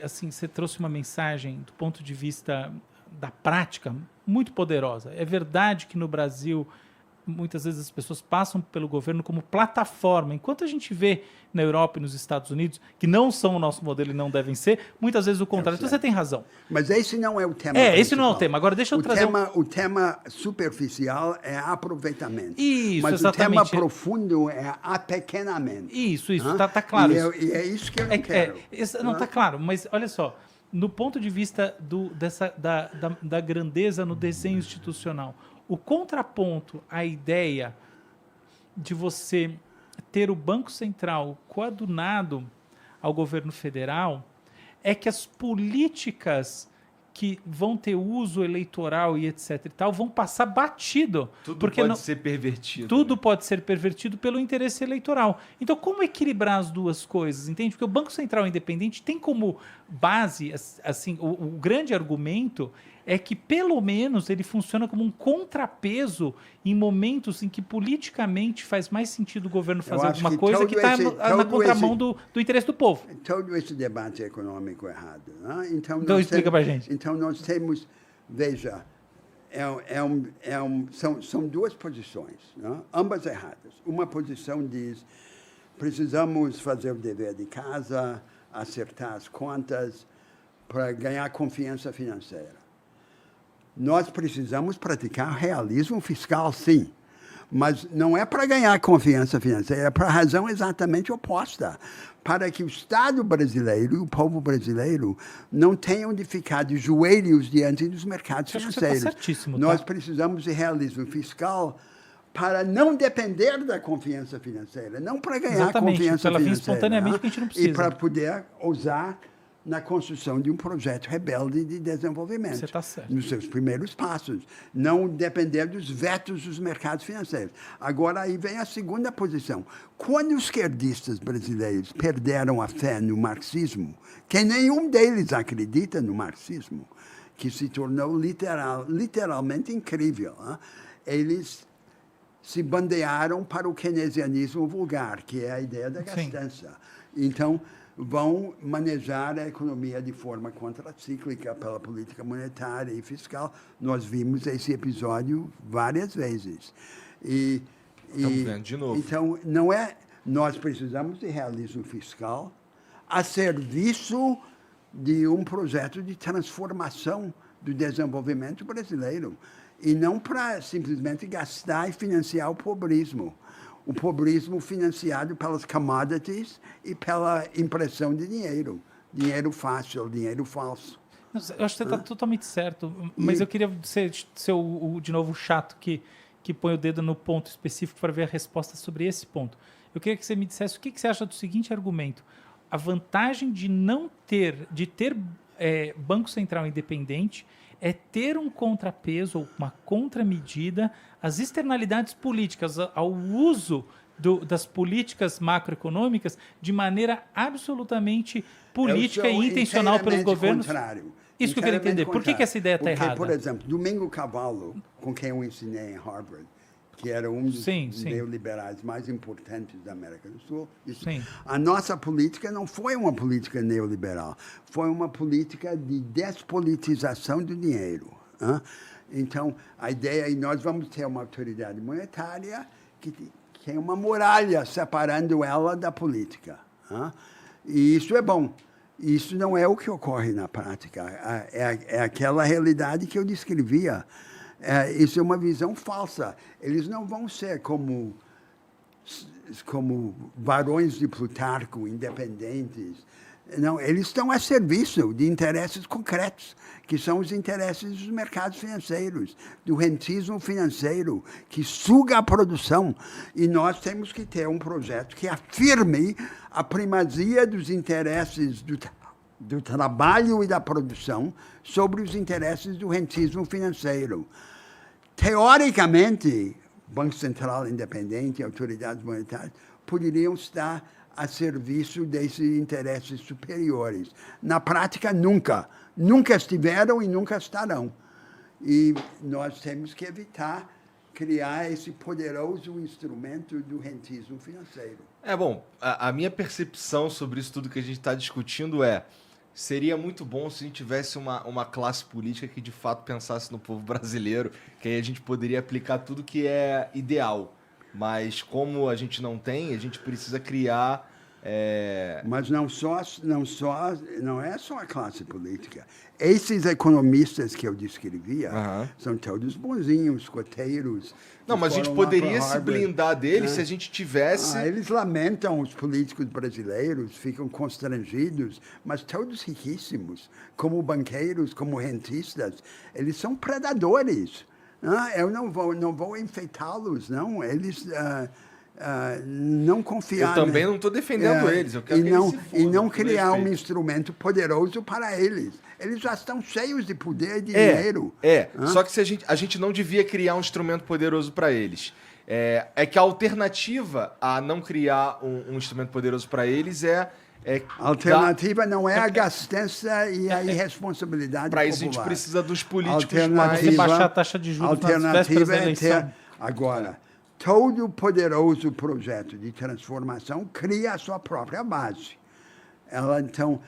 Assim, você trouxe uma mensagem do ponto de vista da prática muito poderosa. É verdade que no Brasil muitas vezes as pessoas passam pelo governo como plataforma, enquanto a gente vê na Europa e nos Estados Unidos, que não são o nosso modelo e não devem ser, muitas vezes o contrário. Então você tem razão. Mas esse não é o tema esse não é o principal. tema. Agora deixa eu trazer... O tema superficial é aproveitamento. Isso, mas exatamente. o tema profundo é apequenamento. Isso, tá claro. E é isso que eu não quero. Não, tá claro, mas olha só, no ponto de vista da grandeza no desenho institucional, o contraponto à ideia de você ter o Banco Central coadunado ao governo federal é que as políticas que vão ter uso eleitoral e etc e tal vão passar batido. Tudo porque pode ser pervertido. Tudo pode ser pervertido pelo interesse eleitoral. Então, como equilibrar as duas coisas, entende? Porque o Banco Central Independente tem como base, assim, o grande argumento é que, pelo menos, ele funciona como um contrapeso em momentos em que politicamente faz mais sentido o governo fazer alguma coisa que está na contramão do interesse do povo. Todo esse debate econômico errado. Né? Então explica para a gente. Então nós temos, veja, são duas posições, né? Ambas erradas. Uma posição diz, precisamos fazer o dever de casa, acertar as contas para ganhar confiança financeira. Nós precisamos praticar realismo fiscal, sim, mas não é para ganhar confiança financeira, é para a razão exatamente oposta, para que o Estado brasileiro e o povo brasileiro não tenham de ficar de joelhos diante dos mercados financeiros. Tá certíssimo, Nós precisamos de realismo fiscal para não depender da confiança financeira, não para ganhar confiança ela financeira. Vem espontaneamente que a gente não precisa. E para poder usar na construção de um projeto rebelde de desenvolvimento. Você está certo. Nos seus primeiros passos. Não depender dos vetos dos mercados financeiros. Agora, aí vem a segunda posição. Quando os esquerdistas brasileiros perderam a fé no marxismo, que nenhum deles acredita no marxismo, que se tornou literalmente incrível, né? Eles se bandearam para o keynesianismo vulgar, que é a ideia da gastança. Então, vão manejar a economia de forma contracíclica pela política monetária e fiscal. Nós vimos esse episódio várias vezes. Estamos vendo de novo. Então, não é... Nós precisamos de realismo fiscal a serviço de um projeto de transformação do desenvolvimento brasileiro e não para simplesmente gastar e financiar o pobrismo. O pobrismo financiado pelas commodities e pela impressão de dinheiro. Dinheiro fácil, dinheiro falso. Eu acho que você está totalmente certo, mas eu queria ser de novo, chato que põe o dedo no ponto específico para ver a resposta sobre esse ponto. Eu queria que você me dissesse o que você acha do seguinte argumento. A vantagem de ter Banco Central independente é ter um contrapeso ou uma contramedida às externalidades políticas, ao uso das políticas macroeconômicas de maneira absolutamente política e intencional pelos governos. Contrário. Isso que eu queria entender. Por que essa ideia está errada? Por exemplo, Domingo Cavallo, com quem eu ensinei em Harvard, que era um dos neoliberais mais importantes da América do Sul, disse, a nossa política não foi uma política neoliberal, foi uma política de despolitização do dinheiro. Hein? Então, a ideia é que nós vamos ter uma autoridade monetária que tem uma muralha separando ela da política. Hein? E isso é bom. Isso não é o que ocorre na prática. É aquela realidade que eu descrevia. Isso é uma visão falsa. Eles não vão ser como barões de Plutarco, independentes. Não, eles estão a serviço de interesses concretos, que são os interesses dos mercados financeiros, do rentismo financeiro, que suga a produção. E nós temos que ter um projeto que afirme a primazia dos interesses do trabalho e da produção sobre os interesses do rentismo financeiro. Teoricamente, Banco Central independente e autoridades monetárias poderiam estar a serviço desses interesses superiores. Na prática, nunca. Nunca estiveram e nunca estarão. E nós temos que evitar criar esse poderoso instrumento do rentismo financeiro. Bom, a minha percepção sobre isso tudo que a gente está discutindo é, Seria muito bom se a gente tivesse uma classe política que de fato pensasse no povo brasileiro, que aí a gente poderia aplicar tudo que é ideal. Mas como a gente não tem, a gente precisa criar... Mas não é só a classe política. Esses economistas que eu descrevia são todos bonzinhos, escoteiros. Não, mas a gente poderia se blindar deles se a gente tivesse... eles lamentam os políticos brasileiros, ficam constrangidos, mas todos riquíssimos, como banqueiros, como rentistas, eles são predadores. Eu não vou enfeitá-los, não. Eles... não confiar... Eu também não estou defendendo eles. Eu quero e não criar um instrumento poderoso para eles. Eles já estão cheios de poder e de dinheiro. Só que a gente não devia criar um instrumento poderoso para eles. É que a alternativa a não criar um instrumento poderoso para eles a alternativa não é a gastança e a irresponsabilidade para isso a gente precisa dos políticos mais... Você baixar a taxa de juros nas vésperas da eleição. Agora... Todo poderoso projeto de transformação cria a sua própria base. Então,